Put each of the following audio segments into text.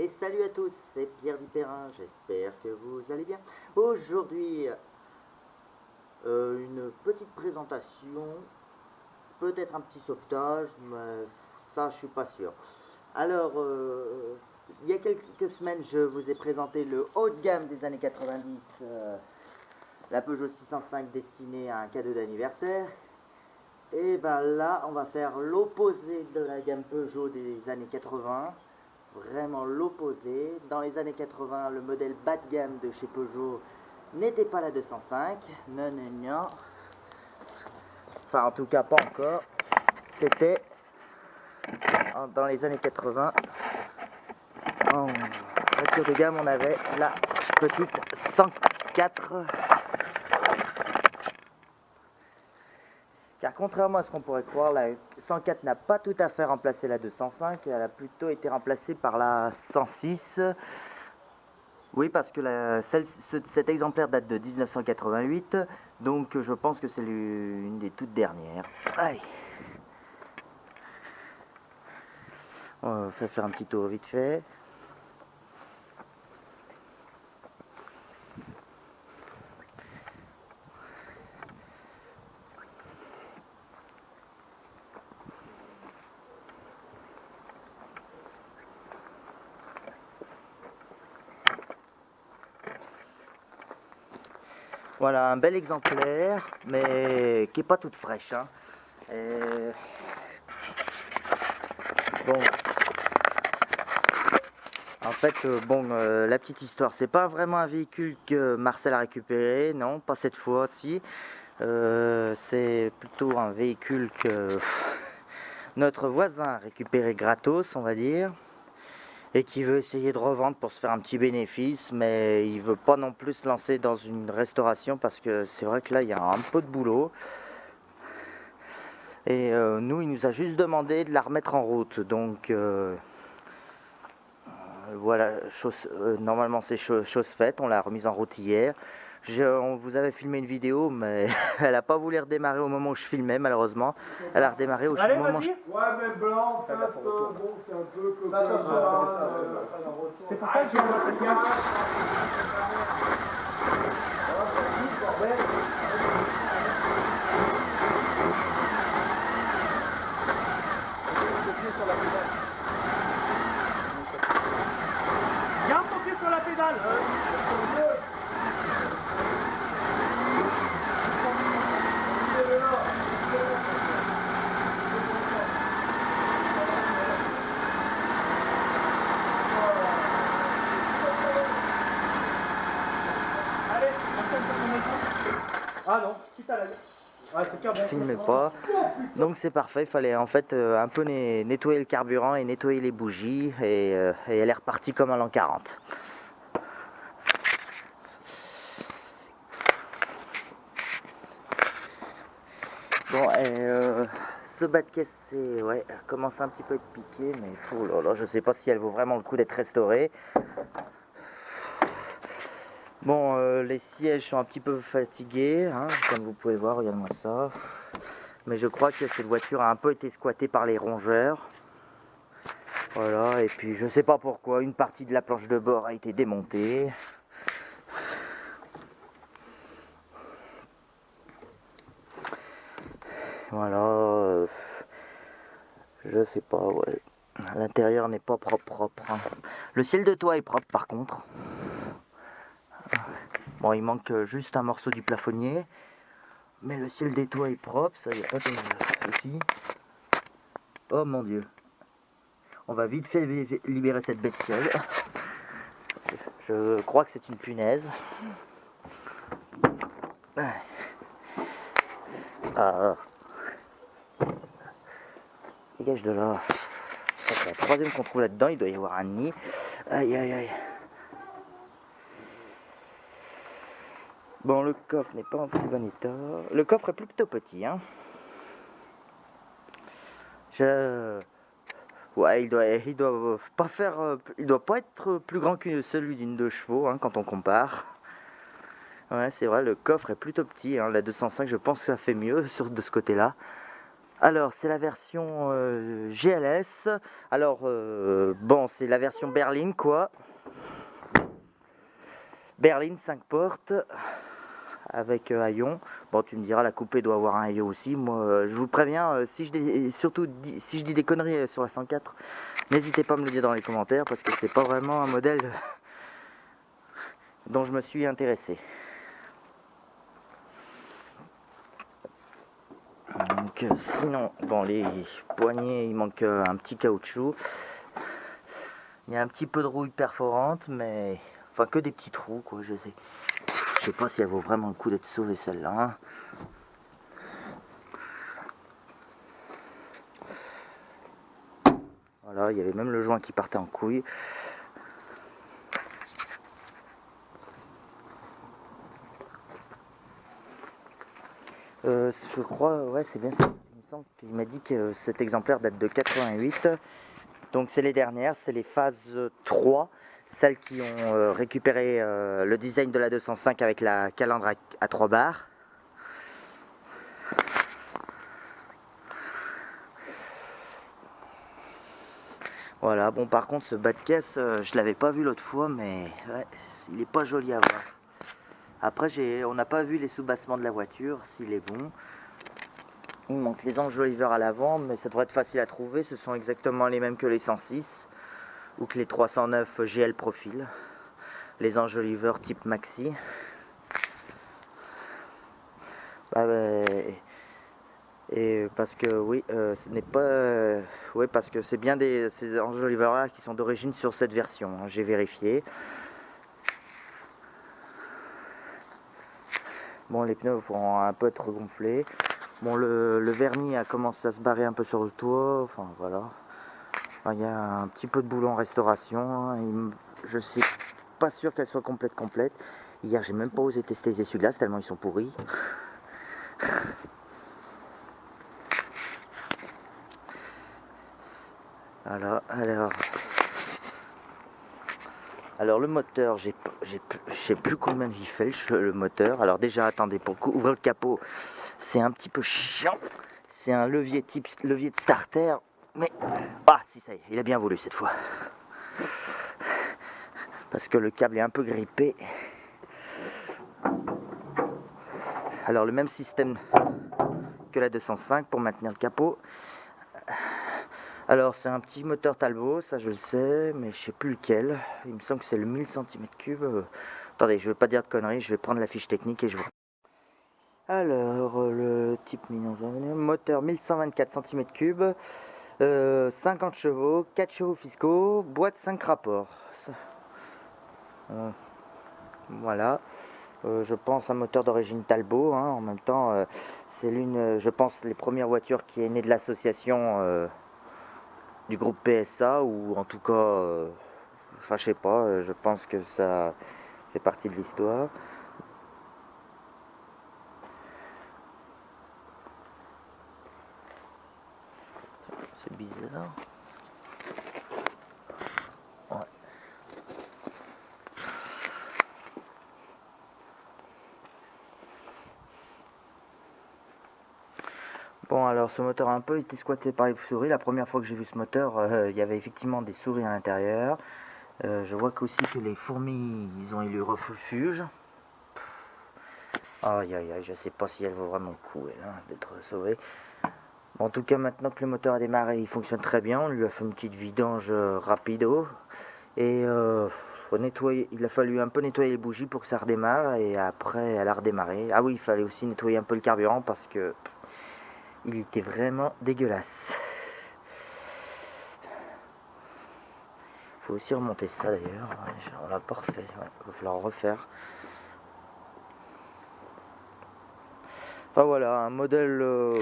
Et salut à tous, c'est Pierre Dipérin, j'espère que vous allez bien. Aujourd'hui, une petite présentation, peut-être un petit sauvetage, mais ça je suis pas sûr. Alors, il y a quelques semaines, je vous ai présenté le haut de gamme des années 90, la Peugeot 605 destinée à un cadeau d'anniversaire. Et ben là, on va faire l'opposé de la gamme Peugeot des années 80. Vraiment l'opposé. Dans les années 80, le modèle bas de gamme de chez Peugeot n'était pas la 205. Non, non, non. Enfin, en tout cas, pas encore. C'était dans les années 80. En voiture de gamme, on avait la petite 104. Car contrairement à ce qu'on pourrait croire, la 104 n'a pas tout à fait remplacé la 205, elle a plutôt été remplacée par la 106. Oui, parce que cet exemplaire date de 1988, donc je pense que c'est une des toutes dernières. Allez. On va faire un petit tour vite fait. Voilà, un bel exemplaire, mais qui n'est pas toute fraîche. Hein. Bon, en fait, la petite histoire, c'est pas vraiment un véhicule que Marcel a récupéré, non, pas cette fois-ci. C'est plutôt un véhicule que notre voisin a récupéré gratos, on va dire, et qui veut essayer de revendre pour se faire un petit bénéfice, mais il veut pas non plus se lancer dans une restauration parce que c'est vrai que là il y a un peu de boulot. Et nous, il nous a juste demandé de la remettre en route, donc voilà, normalement c'est chose faite, on l'a remise en route hier. On vous avait filmé une vidéo, mais elle n'a pas voulu redémarrer au moment où je filmais, malheureusement. Elle a redémarré au moment où je... Ouais, mais blanc, en fait, bon, c'est un peu comme c'est pour ça que j'ai cette gamme. Garde ton pied sur la pédale. Ah non, quitte à la gueule. Ouais, c'est bon. Je filmais pas, donc c'est parfait. Il fallait en fait un peu nettoyer le carburant et nettoyer les bougies, et elle est repartie comme à l'an 40. Bon, ce bas de caisse, ouais, commence un petit peu à être piqué, mais fou, là, je sais pas si elle vaut vraiment le coup d'être restaurée. Bon, les sièges sont un petit peu fatigués, hein, comme vous pouvez voir, regardez-moi ça. Mais je crois que cette voiture a un peu été squattée par les rongeurs. Voilà, et puis je sais pas pourquoi, une partie de la planche de bord a été démontée. Voilà, je sais pas, ouais. L'intérieur n'est pas propre. Hein. Le ciel de toit est propre par contre. Bon, il manque juste un morceau du plafonnier. Mais le ciel des toits est propre, ça y a pas de souci. Oh mon dieu. On va vite fait libérer cette bestiole. Je crois que c'est une punaise. Ah. Dégage de là. C'est la troisième qu'on trouve là-dedans, il doit y avoir un nid. Aïe aïe aïe. Bon, le coffre n'est pas en si bon état. Le coffre est plutôt petit, hein. Ouais, il doit pas être plus grand que celui d'une 2 chevaux, hein, quand on compare. Ouais, c'est vrai, le coffre est plutôt petit, hein. La 205, je pense que ça fait mieux de ce côté-là. Alors, c'est la version GLS. Alors, bon, c'est la version berline, quoi. Berline 5 portes avec haillon. Bon, tu me diras, la coupée doit avoir un haillon aussi. Moi, je vous préviens, si je dis des conneries sur la 104, n'hésitez pas à me le dire dans les commentaires parce que c'est pas vraiment un modèle dont je me suis intéressé. Donc, sinon, bon, les poignées, il manque un petit caoutchouc. Il y a un petit peu de rouille perforante, mais enfin que des petits trous, quoi. Je sais pas si elle vaut vraiment le coup d'être sauvée celle-là. Hein. Voilà, il y avait même le joint qui partait en couille. Je crois, ouais, c'est bien ça. Il me semble qu'il m'a dit que cet exemplaire date de 88. Donc c'est les dernières, c'est les phases 3, celles qui ont récupéré le design de la 205 avec la calandre à 3 barres. Voilà, bon par contre ce bas de caisse, je l'avais pas vu l'autre fois, mais ouais, il est pas joli à voir. Après on n'a pas vu les sous-bassements de la voiture, s'il est bon. Il manque les enjoliveurs à l'avant, mais ça devrait être facile à trouver, ce sont exactement les mêmes que les 106 ou que les 309 GL Profil. Les enjoliveurs type Maxi. Et parce que oui, ce n'est pas... oui, parce que c'est bien ces enjoliveurs là qui sont d'origine sur cette version, hein, j'ai vérifié. Bon, les pneus vont un peu être gonflés. Bon, le vernis a commencé à se barrer un peu sur le toit, enfin voilà. Enfin, il y a un petit peu de boulot en restauration, hein, je suis pas sûr qu'elle soit complète. Hier, j'ai même pas osé tester les essuie-glaces tellement ils sont pourris. Voilà, alors le moteur, je sais plus combien il fait le moteur. Alors déjà, attendez, pour ouvrir le capot, c'est un petit peu chiant. C'est un levier type levier de starter, mais ah si, ça y est, il a bien voulu cette fois. Parce que le câble est un peu grippé. Alors le même système que la 205 pour maintenir le capot. Alors c'est un petit moteur Talbot, ça je le sais, mais je sais plus lequel. Il me semble que c'est le 1000 cm3. Attendez, je ne veux pas dire de conneries, je vais prendre la fiche technique et je vous... Alors le type moteur 1124 cm3, 50 chevaux, 4 chevaux fiscaux, boîte 5 rapports. Ça. Voilà. Je pense un moteur d'origine Talbot, hein. En même temps c'est l'une, je pense, les premières voitures qui est née de l'association du groupe PSA, ou en tout cas, enfin je sais pas, je pense que ça fait partie de l'histoire. C'est bizarre. Ouais. Bon, alors ce moteur a un peu été squatté par les souris. La première fois que j'ai vu ce moteur, il y avait effectivement des souris à l'intérieur. Je vois aussi que les fourmis, ils ont eu le refuge. Aïe aïe aïe, je sais pas si elle vaut vraiment le coup d'être sauvée. Bon, en tout cas, maintenant que le moteur a démarré, il fonctionne très bien. On lui a fait une petite vidange rapido. Et faut nettoyer, il a fallu un peu nettoyer les bougies pour que ça redémarre. Et après, elle a redémarré. Ah oui, il fallait aussi nettoyer un peu le carburant parce que il était vraiment dégueulasse. Faut aussi remonter ça d'ailleurs. On l'a pas refait. Ouais, il va falloir refaire. Enfin voilà, un modèle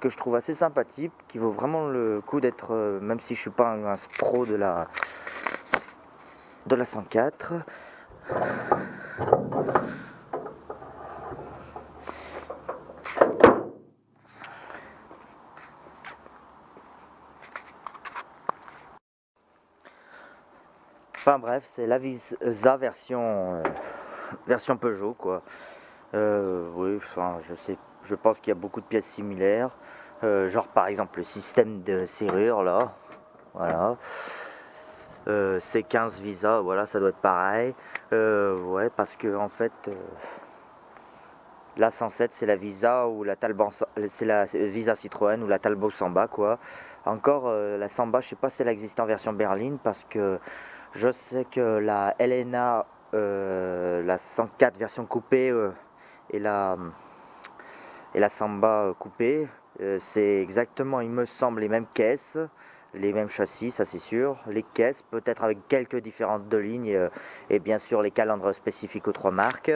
que je trouve assez sympathique, qui vaut vraiment le coup d'être, même si je suis pas un pro de la 104. Enfin bref, c'est la Visa version Peugeot, quoi. Oui, enfin je pense qu'il y a beaucoup de pièces similaires. genre par exemple le système de serrure là, voilà. C15 Visa, voilà, ça doit être pareil. Ouais, parce que en fait, la 107 c'est la Visa ou la Talbot, c'est la Visa Citroën ou la Talbot Samba quoi. Encore la Samba, je sais pas si elle existe en version berline parce que je sais que la LNA, la 104 version coupée et la Samba coupée, c'est exactement, il me semble, les mêmes caisses, les mêmes châssis, ça c'est sûr. Les caisses, peut-être avec quelques différences de lignes et bien sûr les calandres spécifiques aux 3 marques.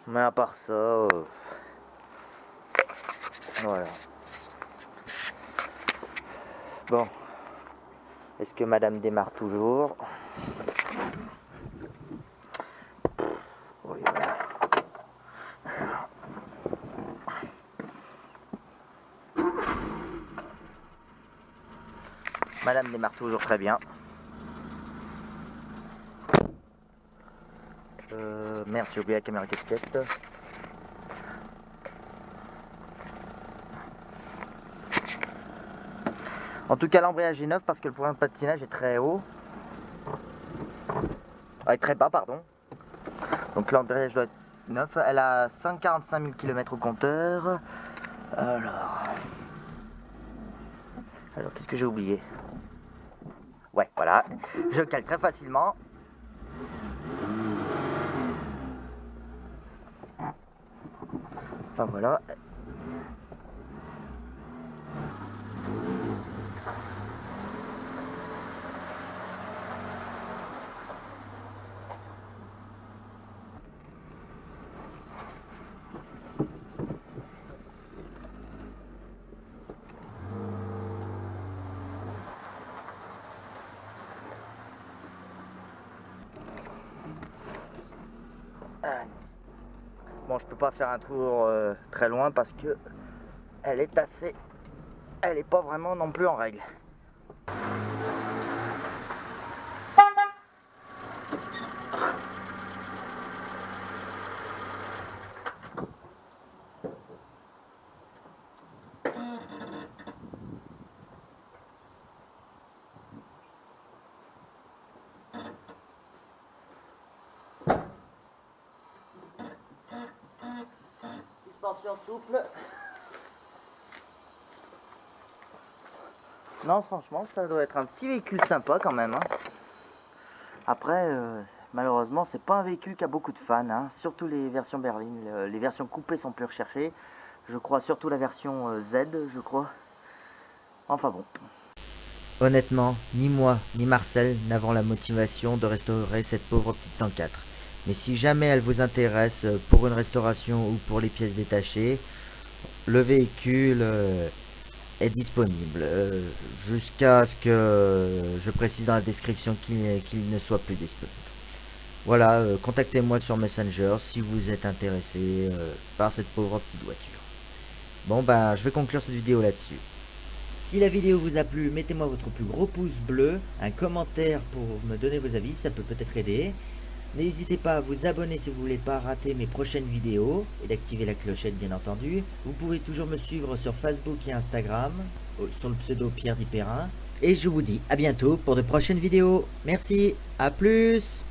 Mais à part ça, voilà. Bon, est-ce que madame démarre toujours? Oui, voilà. Madame démarre toujours très bien. Merde, j'ai oublié la caméra casquette. En tout cas, l'embrayage est neuf parce que le point de patinage est très haut. Très bas, pardon. Donc l'embrayage doit être neuf. Elle a 145 000 km au compteur. Alors qu'est-ce que j'ai oublié? Ouais, voilà. Je cale très facilement. Enfin voilà. Bon, je peux pas faire un tour très loin parce que elle est pas vraiment non plus en règle. Suspension souple. Non, franchement, ça doit être un petit véhicule sympa quand même. Hein. Après, malheureusement, c'est pas un véhicule qui a beaucoup de fans. Hein. Surtout les versions berlines. Les versions coupées sont plus recherchées. Je crois surtout la version Z, je crois. Enfin bon. Honnêtement, ni moi ni Marcel n'avons la motivation de restaurer cette pauvre petite 104. Mais si jamais elle vous intéresse pour une restauration ou pour les pièces détachées, le véhicule est disponible jusqu'à ce que je précise dans la description qu'il ne soit plus disponible. Voilà, contactez-moi sur Messenger si vous êtes intéressé par cette pauvre petite voiture. Bon ben, je vais conclure cette vidéo là-dessus. Si la vidéo vous a plu, mettez-moi votre plus gros pouce bleu, un commentaire pour me donner vos avis, ça peut peut-être aider. N'hésitez pas à vous abonner si vous ne voulez pas rater mes prochaines vidéos et d'activer la clochette bien entendu. Vous pouvez toujours me suivre sur Facebook et Instagram, sur le pseudo Pierre Dipérin. Et je vous dis à bientôt pour de prochaines vidéos. Merci, à plus!